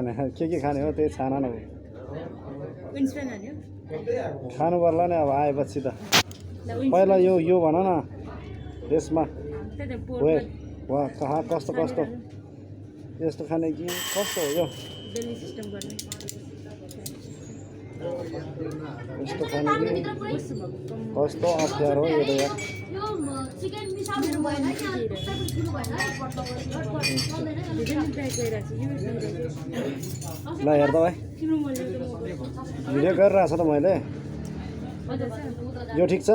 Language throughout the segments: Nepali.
के खाने हो त्यही छाना न खानु पर्ला नि अब आएपछि त पहिला यो भन न त्यसमा वा कहाँ कस्तो कस्तो यस्तो खाने कि कस्तो हो यो यस्तो खाने कि कस्तो अप्ठ्यारो हो यो त यार ल हेर त भाइ भिडियो गरिरहेको छ त मैले यो ठिक छ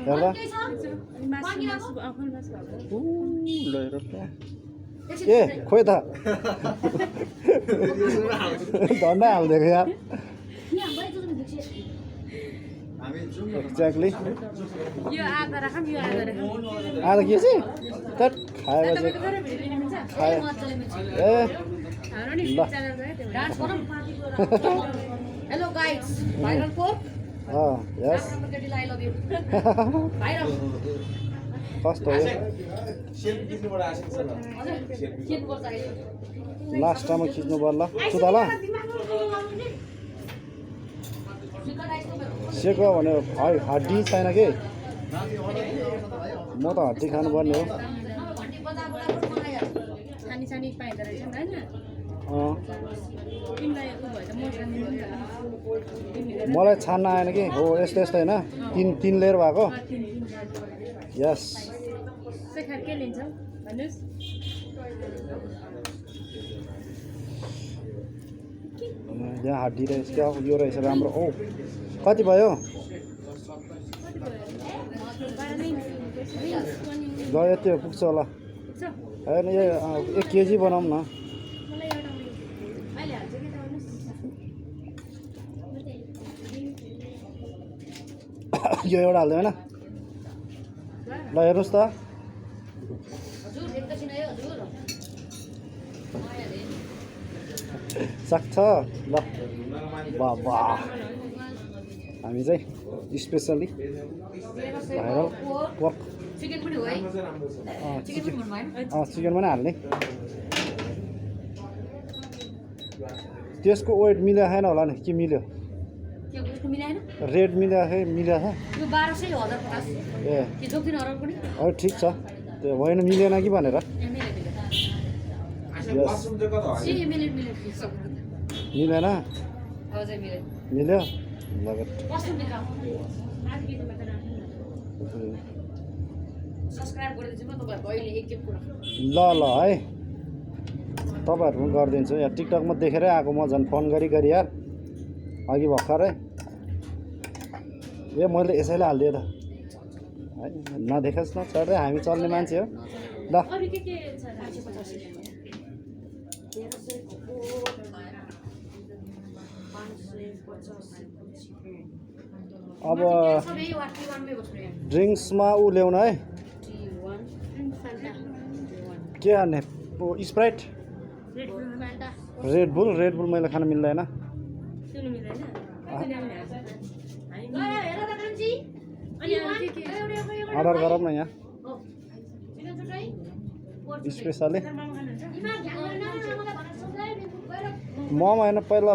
हेर्दा ए खोइ त धन्दा हालिदिएको यार एक्ज्याक्टली आधा के चाहिँ तट खाएपछि खाए ए ल हेलो गाइस भाइरल फोक यस कस्तो हो लास्टमा खिच्नु पर्ला सुता ल सेको भने हड्डी छैन कि म त हड्डी खानुपर्ने हो मलाई छान्न आएन कि हो यस्तो यस्तो होइन तीन लेयर भएको यस यहाँ हड्डी रहेछ क्या यो रहेछ राम्रो ओ कति भयो ल यति पुग्छ होला होइन यो 1 केजी बनाऊँ न यो एउटा हाल्दै होइन ल हेर्नुहोस् त सक्छ ल बाबा हामी चाहिँ स्पेसली भाइरल पोर्क चिकन पनि हाल्ने त्यसको वेट मिल्यो छैन होला नि के मिल्यो रेट मिल्यो छ ए ठिक छ त्यो होइन मिलेन कि भनेर मिलेन मिल्यो ल ल है तपाईँहरू पनि गरिदिन्छु यहाँ टिकटकमा देखेरै आएको म झन् फोन गरी यार अघि भर्खरै ए मैले यसैले हालिदिएँ त है नदेखास् न चढ्दै हामी चल्ने मान्छे हो ल अब ड्रिङ्क्समा ऊ ल्याउनु है के हान्ने स्प्राइट रेड बुल मैले खान मिल्दैन अर्डर गरौँ न यहाँ स्पेसली मोमो होइन पहिला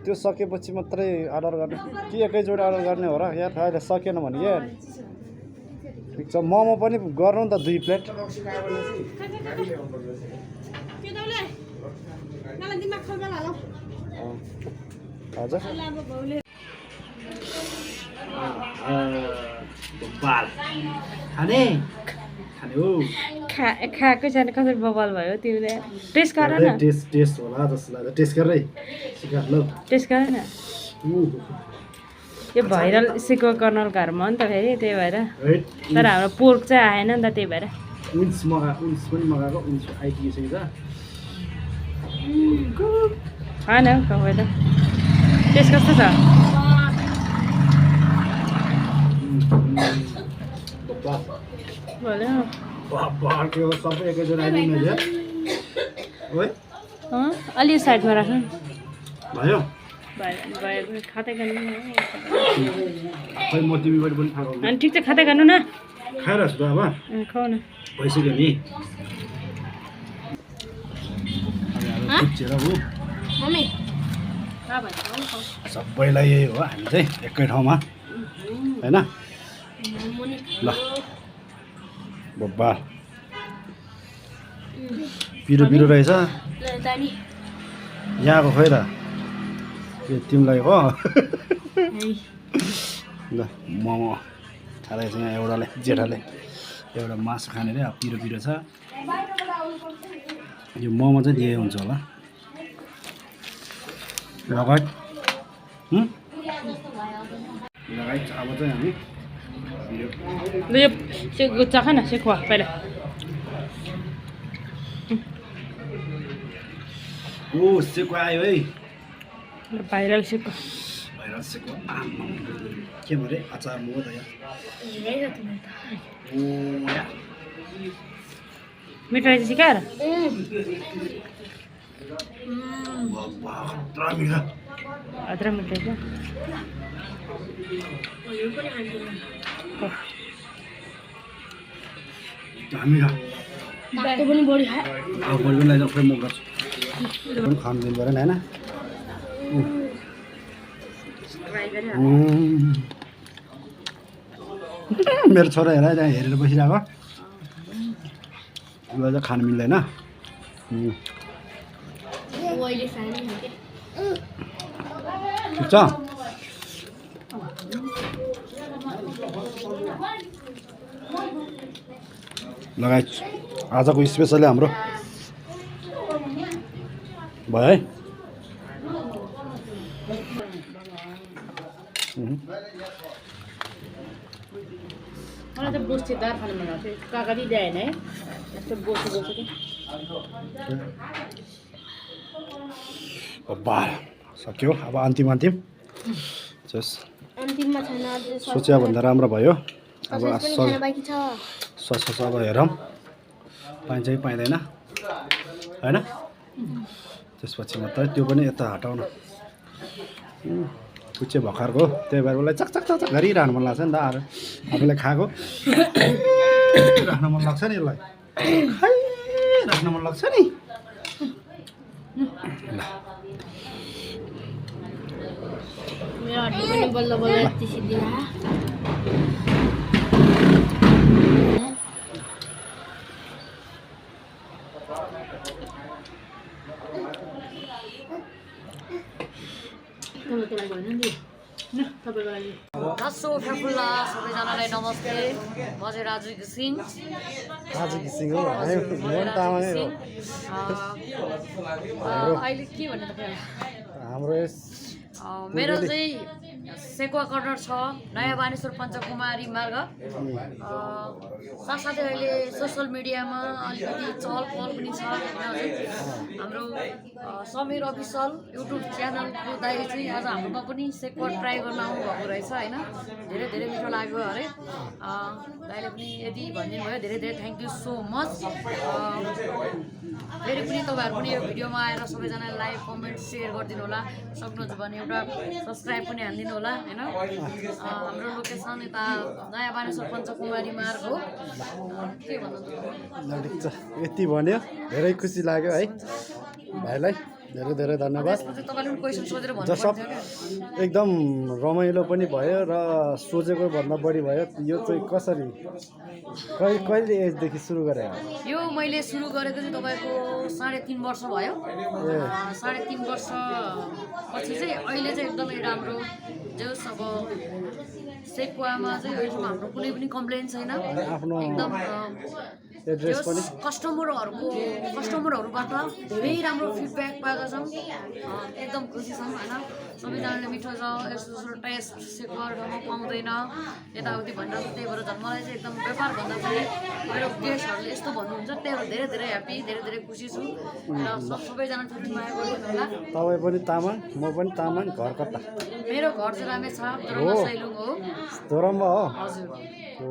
त्यो सकेपछि मात्रै अर्डर गर्ने कि एकैचोटि अर्डर गर्ने हो र यार अहिले सकेन भने यार ठिक छ मोमो पनि गर्नु नि त 2 प्लेट हजुर खाएको छैन कसरी बबाल भयो तिमीले टेस्ट गर न टेस्ट होला जस्तो लाग्छ टेस्ट गरेरै सिका ल टेस्ट गर न यो भाइरल सिको कर्नल घरमा हो नि त फेरि त्यही भएर तर हाम्रो पोर्क चाहिँ आएन नि त त्यही भएर उन्स पनि मगाएको उन्स आइपुगिसकेको छ खान पहिला टेस्ट कस्तो छ सबै एकैचोटि आइपुग्नु अलि साइडमा राख्नु भयो भयो खाँदै गर्नु खै म तिमीबाट पनि खाऊ अनि ठिक छ खाँदै गर्नु न खाइरहेको छु त अब खाऊ न भइसक्यो नि चिप्चेर हो सबैलाई यही हो हामी चाहिँ एकै ठाउँमा होइन ल बब्बा पिरो पिरो रहेछ यहाँको खोइ त यो तिमीलाई हो ल मोमो खाँदैछ यहाँ एउटाले जेठाले एउटा मासु खाने रे अब पिरो पिरो छ यो मोमो चाहिँ दिए हुन्छ होला लगायत लगायत अब चाहिँ हामी ल यो सेको चख न सेको पहिला ओ सेको आयो है भाइरल सेको भाइरल सेको के भरे अचार मो त यहाँ ओ मिठो रहेछ सिकाएर खतरा मिठो अदरा मिठो रहेछ दामी खा पनि बढी खाए अब बढी पनि लैजाउँ खोइ म गर्छु पनि खानु दिनु पऱ्यो नि होइन मेरो छोरा हेर त्यहाँ हेरेर बसिरहेको उसलाई चाहिँ खानु मिल्दैन ठिक छ लगायत आजको स्पेसलै हाम्रो भयो है मलाई त बोस्टेदार खानु मन लाग्छ काकाले ल्याएन है यस्तो बोसो बोसो बा सक्यो अब अन्तिम जस अन्तिममा छैन सोचे भन्दा राम्रो भयो अब बाँकी छ सस अब हेरौँ पाइन्छ कि पाइँदैन होइन त्यसपछि मात्रै त्यो पनि यता हटाउन पुच्चे भर्खरको त्यही भएर उसलाई चक चक चक चक गरिरहनु मन लाग्छ नि त आफूले खाएको राख्न मन लाग्छ नि यसलाई राख्न मन लाग्छ नि ल मेरो हड्डी पनि बल्ल बल्ल यति सिद्धि हस्सो फ्याफुल्ला सबैजनालाई नमस्ते म चाहिँ राजु घिसिङ हो अहिले के भन्नु त हाम्रो मेरो चाहिँ सेकुवा कर्नर छ नयाँ बानेश्वर पञ्चकुमारी मार्ग साथसाथै अहिले सोसियल मिडियामा अलिकति चहल पहल पनि छ होइन हाम्रो समीर अफिसल युट्युब च्यानलको दाइ चाहिँ आज हाम्रोमा पनि सेकुवा ट्राई गर्न आउनुभएको रहेछ होइन धेरै धेरै मिठो लाग्यो अरे दाइले पनि यदि भनिदिनु भयो धेरै धेरै थ्याङ्क यू सो मच फेरि पनि तपाईँहरू पनि यो भिडियोमा आएर सबैजनाले लाइक कमेन्ट सेयर गरिदिनु होला सक्नुहुन्छ भने एउटा सब्सक्राइब पनि हानिदिनु होला होइन हाम्रो लोकेसन यता नयाँ बानेश्वर पञ्चकुमारी मार्ग हो के भन्नु ठिक छ यति भन्यो धेरै खुसी लाग्यो है भाइलाई धेरै धेरै धन्यवाद तपाईँले पनि क्वेसन सोधेर सब एकदम रमाइलो पनि भयो र सोचेको भन्दा बढी भयो यो चाहिँ कसरी कहिले एजदेखि सुरु गरे यो मैले सुरु गरेको चाहिँ तपाईँको 3.5 वर्ष भयो 3.5 वर्ष पछि चाहिँ अहिले चाहिँ एकदमै राम्रो जस अब सेकुवामा चाहिँ अहिलेसम्म हाम्रो कुनै पनि कम्प्लेन छैन एकदम एड्रेस पनि कस्टमरहरूबाट धेरै राम्रो फिडब्याक पाएका छौँ एकदम खुसी छौँ होइन सबैजनाले मिठो छ यस्तो टेस्ट सेकुवाहरूमा पाउँदैन यताउति भनिरहेको त्यही भएर झन् मलाई चाहिँ एकदम व्यापार भन्दा पनि मेरो गेस्टहरूले यस्तो भन्नुहुन्छ त्यही भएर धेरै धेरै ह्याप्पी धेरै धेरै खुसी छु र सबैजना थुप्रै माया गरिदिनु होला तपाईँ पनि तामाङ म पनि तामाङ घर कता मेरो घर चाहिँ रामेछाप सैलुङ हो दोरम्बा हो हजुर ओ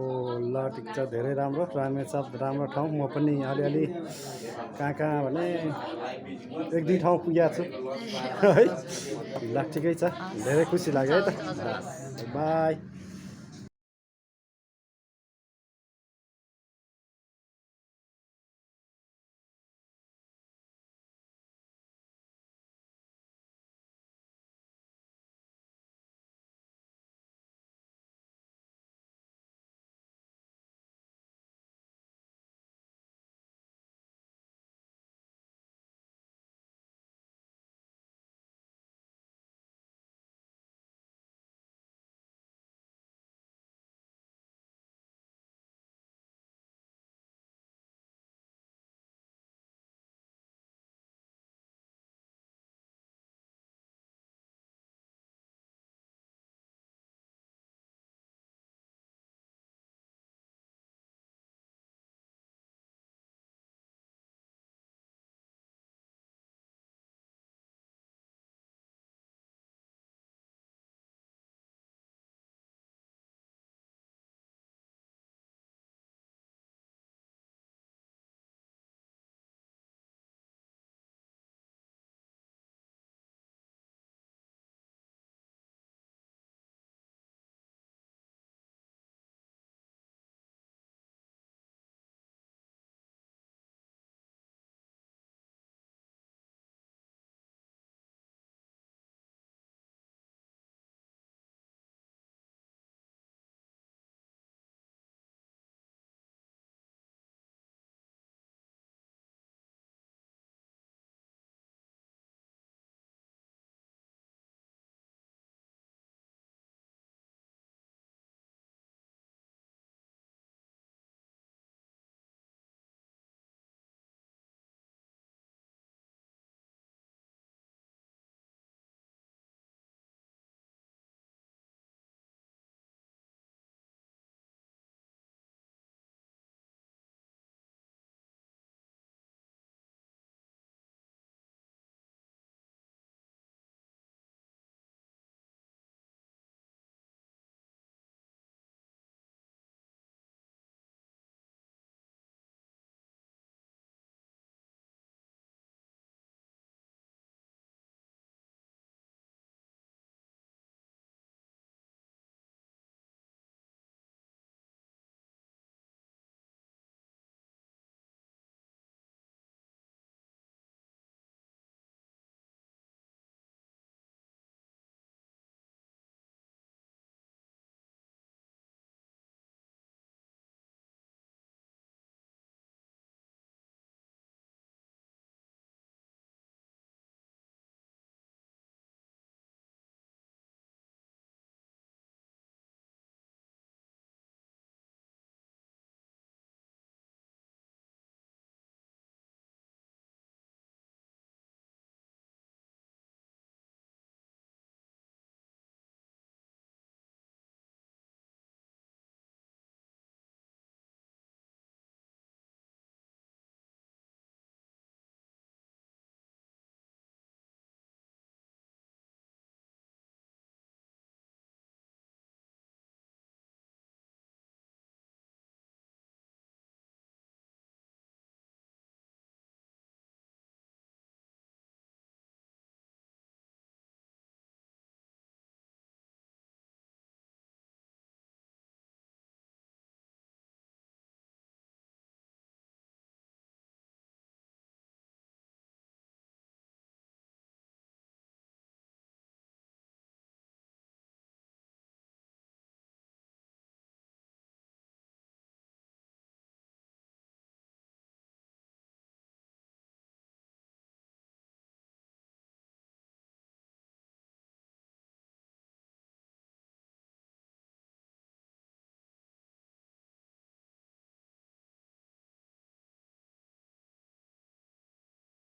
ल ठिक छ धेरै राम्रो रामेछाप राम्रो ठाउँ म पनि अलिअलि कहाँ भने 1-2 ठाउँ पुगेको छु है ल ठिकै छ धेरै खुसी लाग्यो है त बाई